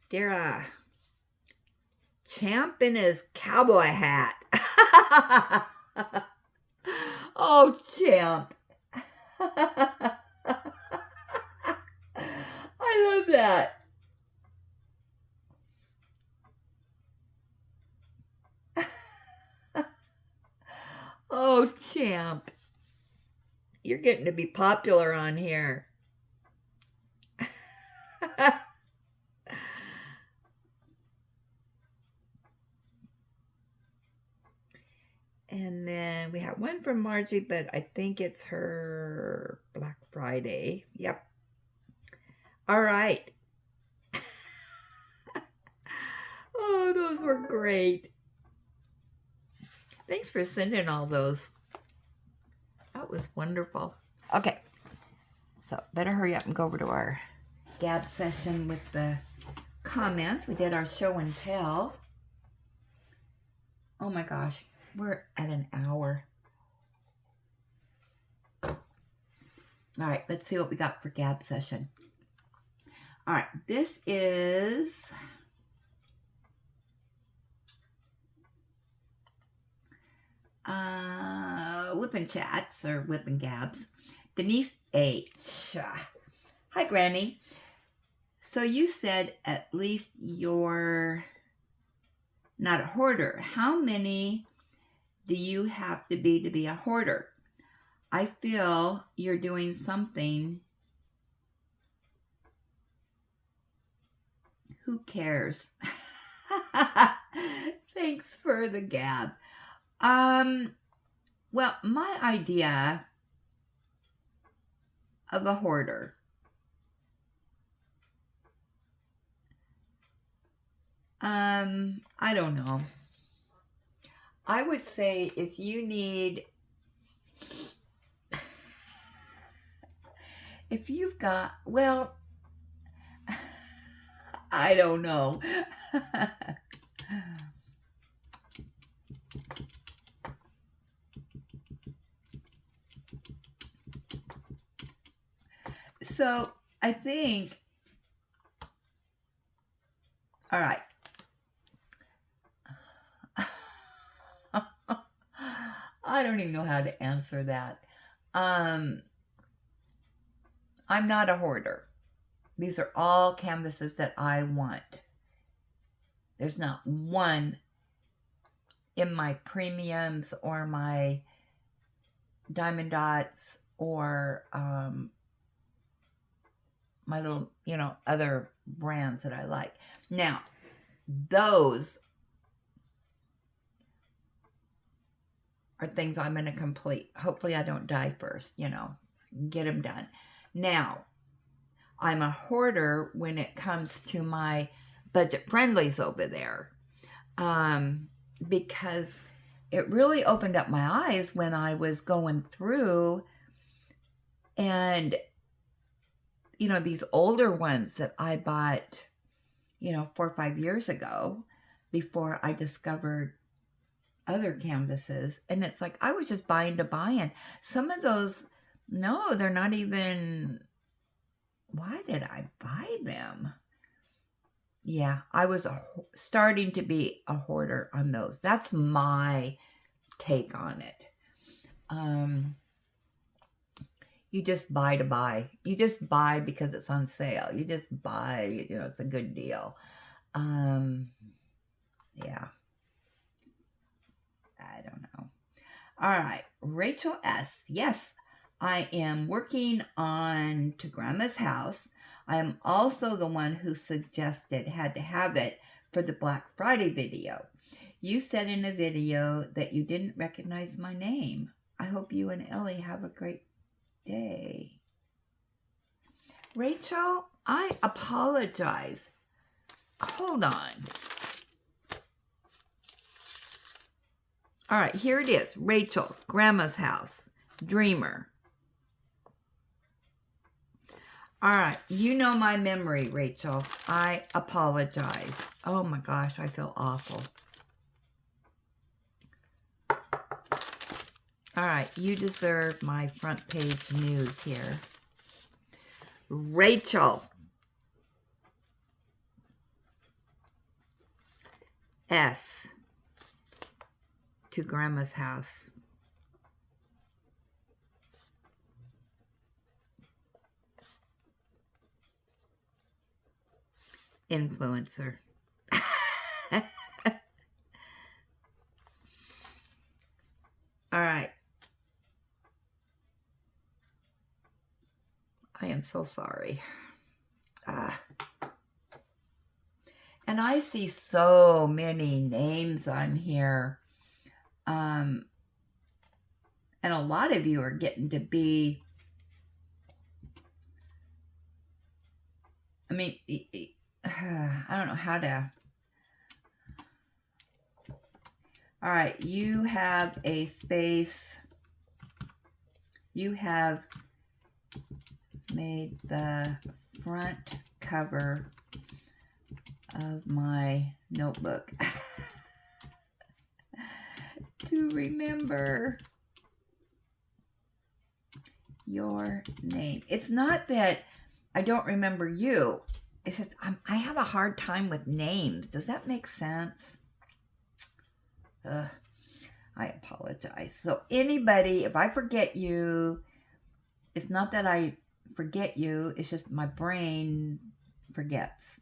Dara, Champ in his cowboy hat. Oh, Champ. I love that. Oh, champ. You're getting to be popular on here. And then we have one from Margie, but I think it's her Black Friday. Yep. All right. Oh, those were great. Thanks for sending all those. That was wonderful. Okay. So better hurry up and go over to our Gab session with the comments. We did our show and tell. Oh my gosh. We're at an hour. All right, let's see what we got for Gab session. All right, this is Whippin' Chats or Whippin' Gabs. Denise H. Hi, Granny. So you said at least you're not a hoarder. How many do you have to be a hoarder? I feel you're doing something. Who cares? Thanks for the Gab. Well, my idea of a hoarder. I don't know. I would say if you need, if you've got, well, I don't know. So I think, all right. I don't even know how to answer that. I'm not a hoarder. These are all canvases that I want. There's not one in my premiums or my diamond dots or my little, other brands that I like. Now, those are things I'm going to complete. Hopefully I don't die first, get them done. Now, I'm a hoarder when it comes to my budget friendlies over there, because it really opened up my eyes when I was going through and, these older ones that I bought, 4 or 5 years ago before I discovered other canvases. And it's like, I was just buying to buy. And some of those, no, they're not even, why did I buy them? Yeah, I was starting to be a hoarder on those. That's my take on it. You just buy to buy. You just buy because it's on sale. You just buy, it's a good deal. Yeah. I don't know. All right. Rachel S. Yes, I am working on To Grandma's House. I am also the one who suggested had to have it for the Black Friday video. You said in the video that you didn't recognize my name. I hope you and Ellie have a great day. Rachel, I apologize. Hold on. All right, here it is. Rachel, Grandma's House, Dreamer. All right, you know my memory, Rachel. I apologize. Oh my gosh, I feel awful. All right, you deserve my front page news here. Rachel S. To Grandma's House. influencer. All right. I am so sorry. And I see so many names on here. And a lot of you are getting to be, I mean, I don't know how to. All right, you have a space. You have made the front cover of my notebook to remember your name. It's not that I don't remember you. It's just I have a hard time with names. Does that make sense? I apologize. So anybody, if I forget you, it's not that I forget you. It's just my brain forgets.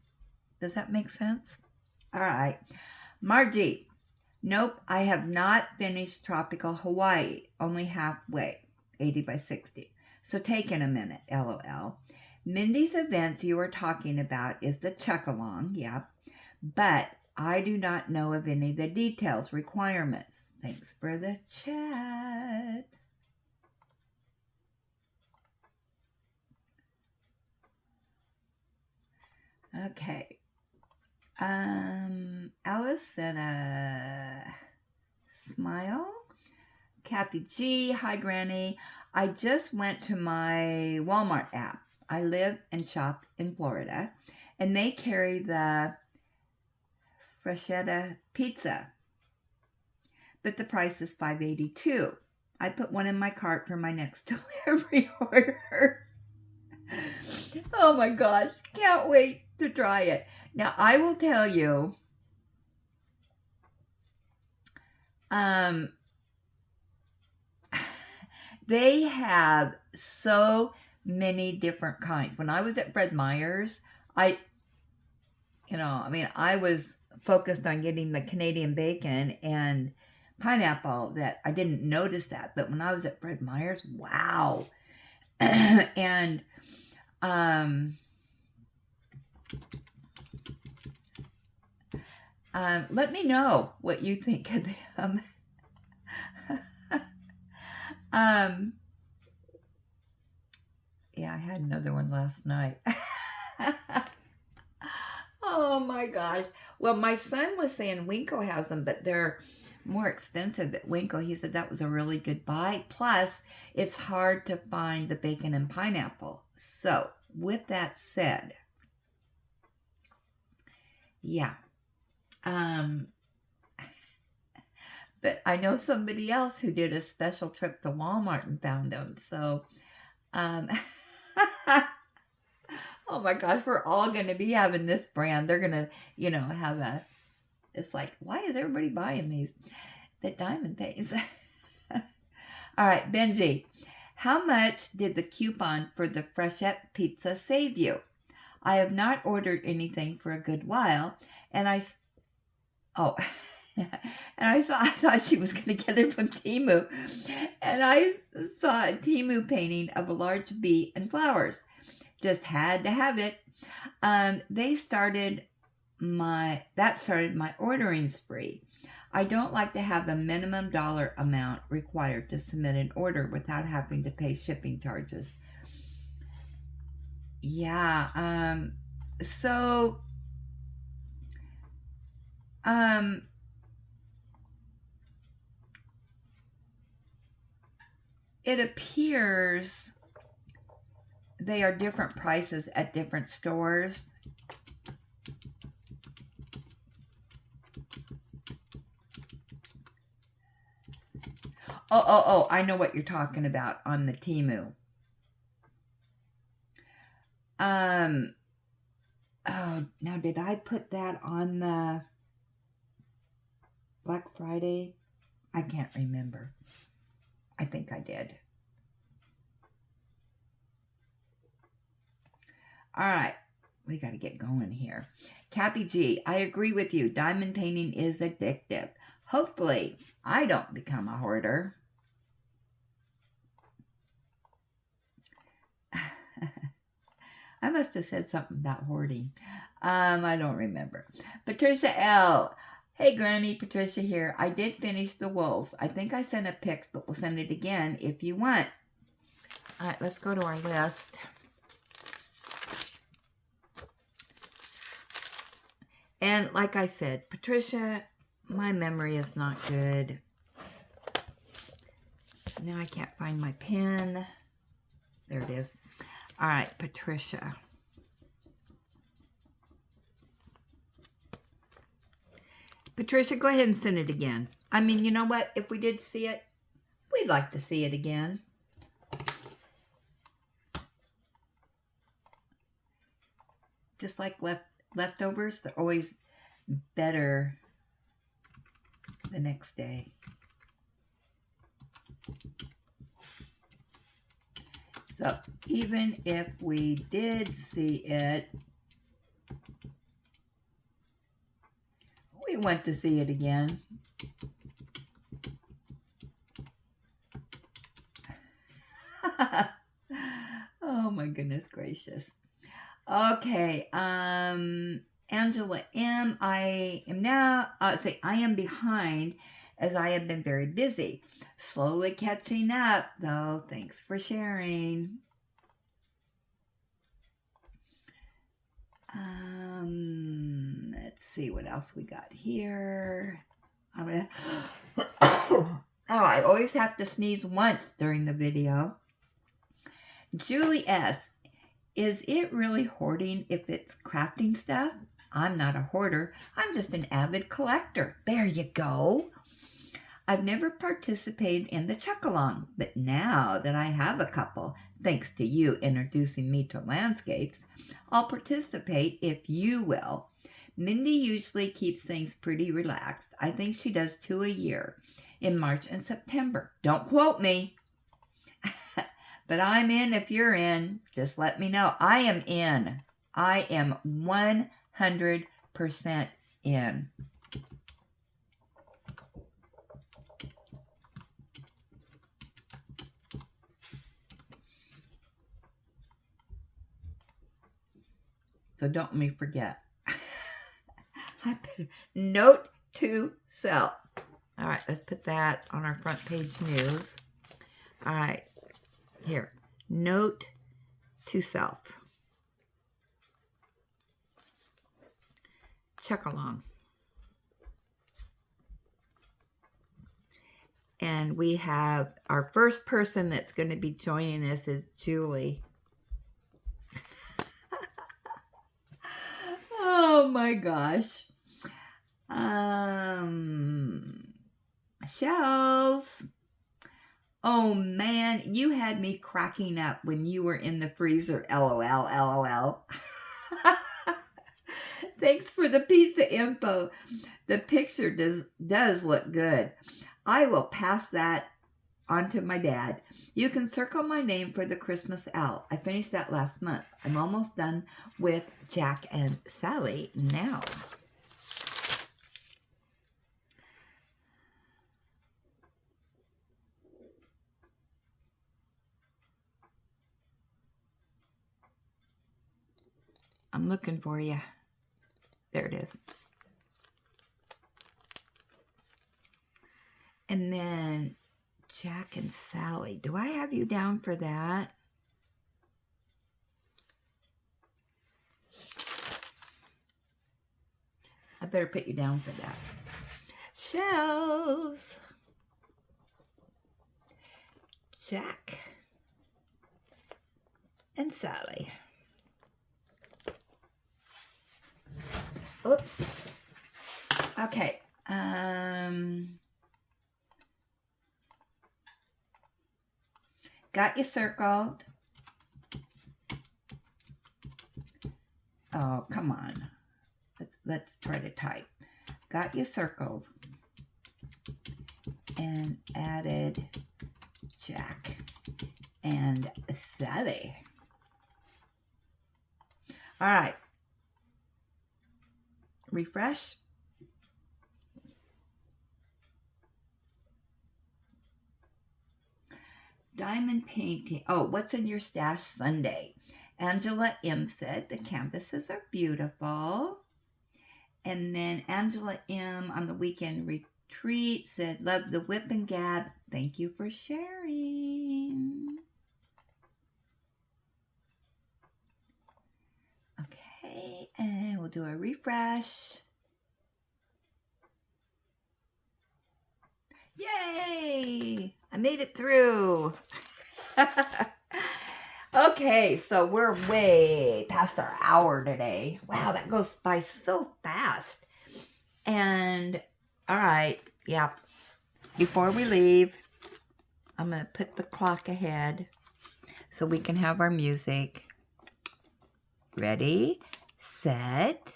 Does that make sense? All right. Margie. Nope, I have not finished Tropical Hawaii. Only halfway. 80 by 60. So taking a minute, LOL. Mindy's events you were talking about is the Chuck-along, yeah. But I do not know of any of the details, requirements. Thanks for the chat. Okay. Alice and a smile. Kathy G. Hi, Granny. I just went to my Walmart app. I live and shop in Florida, and they carry the Freshetta pizza, but the price is $5.82. I put one in my cart for my next delivery order. Oh my gosh, can't wait to try it. Now, I will tell you, they have so many different kinds. When I was at Fred Meyer's, I was focused on getting the Canadian bacon and pineapple that I didn't notice that. But when I was at Fred Meyer's, wow. And let me know what you think of them. Yeah, I had another one last night. Oh my gosh. Well, my son was saying Winco has them, but they're more expensive at Winco. He said that was a really good buy. Plus, it's hard to find the bacon and pineapple. So, with that said, yeah. But I know somebody else who did a special trip to Walmart and found them. So, oh my gosh, we're all going to be having this brand. They're going to, have it's like, why is everybody buying these? That Diamond pays. All right, Benji, how much did the coupon for the Freshette pizza save you? I have not ordered anything for a good while, and I thought she was going to get it from Temu, and I saw a Temu painting of a large bee and flowers. Just had to have it. That started my ordering spree. I don't like to have a minimum dollar amount required to submit an order without having to pay shipping charges. Yeah. It appears they are different prices at different stores. Oh, I know what you're talking about on the Temu. Oh, now did I put that on the Black Friday? I can't remember. I think I did. All right. We got to get going here. Kathy G, I agree with you. Diamond painting is addictive. Hopefully, I don't become a hoarder. I must have said something about hoarding. I don't remember. Patricia L. Hey, Granny, Patricia here. I did finish the wolves. I think I sent a pic, but we'll send it again if you want. All right, let's go to our list. And like I said, Patricia, my memory is not good. Now I can't find my pen. There it is. All right, Patricia. Patricia, go ahead and send it again. I mean, you know what? If we did see it, we'd like to see it again. Just like leftovers, they're always better the next day. So even if we did see it, we want to see it again. Oh my goodness gracious. Okay, Angela M. I am behind as I have been very busy. Slowly catching up, though. Thanks for sharing. Let's see what else we got here. I'm gonna. Oh, I always have to sneeze once during the video. Julie S. Is it really hoarding if it's crafting stuff? I'm not a hoarder. I'm just an avid collector. There you go. I've never participated in the Chuck-along, but now that I have a couple, thanks to you introducing me to landscapes, I'll participate if you will. Mindy usually keeps things pretty relaxed. I think she does 2 a year, in March and September. Don't quote me. But I'm in if you're in. Just let me know. I am in. I am 100% in. So don't let me forget. I put note to self. All right, let's put that on our front page news. All right, here. Note to self. Chuck-along. And we have our first person that's going to be joining us is Julie. Oh my gosh. Shells. Oh man, you had me cracking up when you were in the freezer. LOL, LOL. Thanks for the piece of info. The picture does look good. I will pass that on to my dad. You can circle my name for the Christmas owl. I finished that last month. I'm almost done with Jack and Sally now. I'm looking for you. There it is. And then Jack and Sally. Do I have you down for that? I better put you down for that. Shells. Jack and Sally. Oops. Okay. Got you circled. Oh, come on. Let's try to type. Got you circled. And added Jack and Sally. All right. refresh. Diamond painting. Oh, what's in your stash Sunday? Angela M said the canvases are beautiful. And then Angela M on the weekend retreat said, love the whip and gab. Thank you for sharing. Okay, and we'll do a refresh. Yay! I made it through. Okay, so we're way past our hour today. Wow, that goes by so fast. And, all right, yeah. Before we leave, I'm going to put the clock ahead so we can have our music. Ready, set.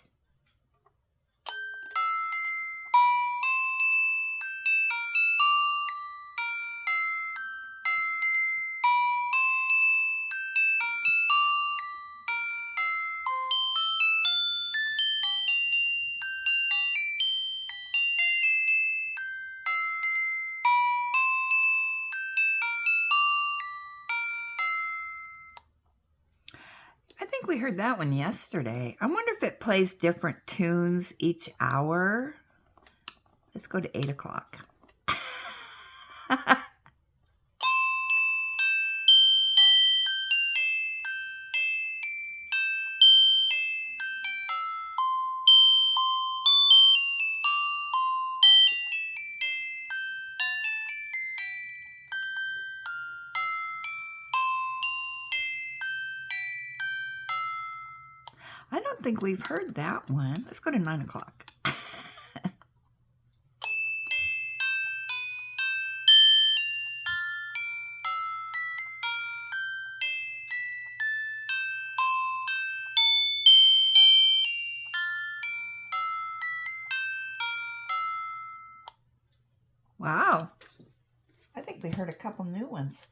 I think we heard that one yesterday. I wonder if it plays different tunes each hour. Let's go to 8 o'clock. I don't think we've heard that one. Let's go to 9 o'clock. Wow. I think we heard a couple new ones.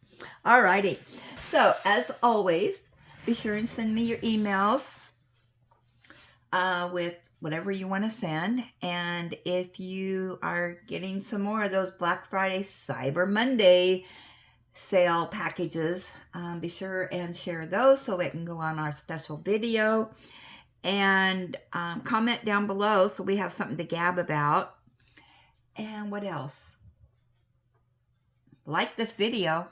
All righty. So, as always, be sure and send me your emails with whatever you want to send. And if you are getting some more of those Black Friday, Cyber Monday sale packages, be sure and share those so it can go on our special video. And comment down below so we have something to gab about. And what else? Like this video.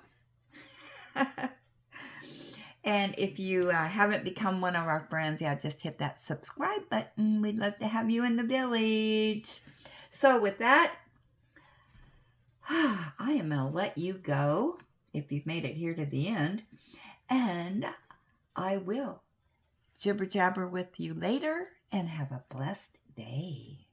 And if you haven't become one of our friends, yeah, just hit that subscribe button. We'd love to have you in the village. So with that, I am going to let you go if you've made it here to the end. And I will jibber jabber with you later, and have a blessed day.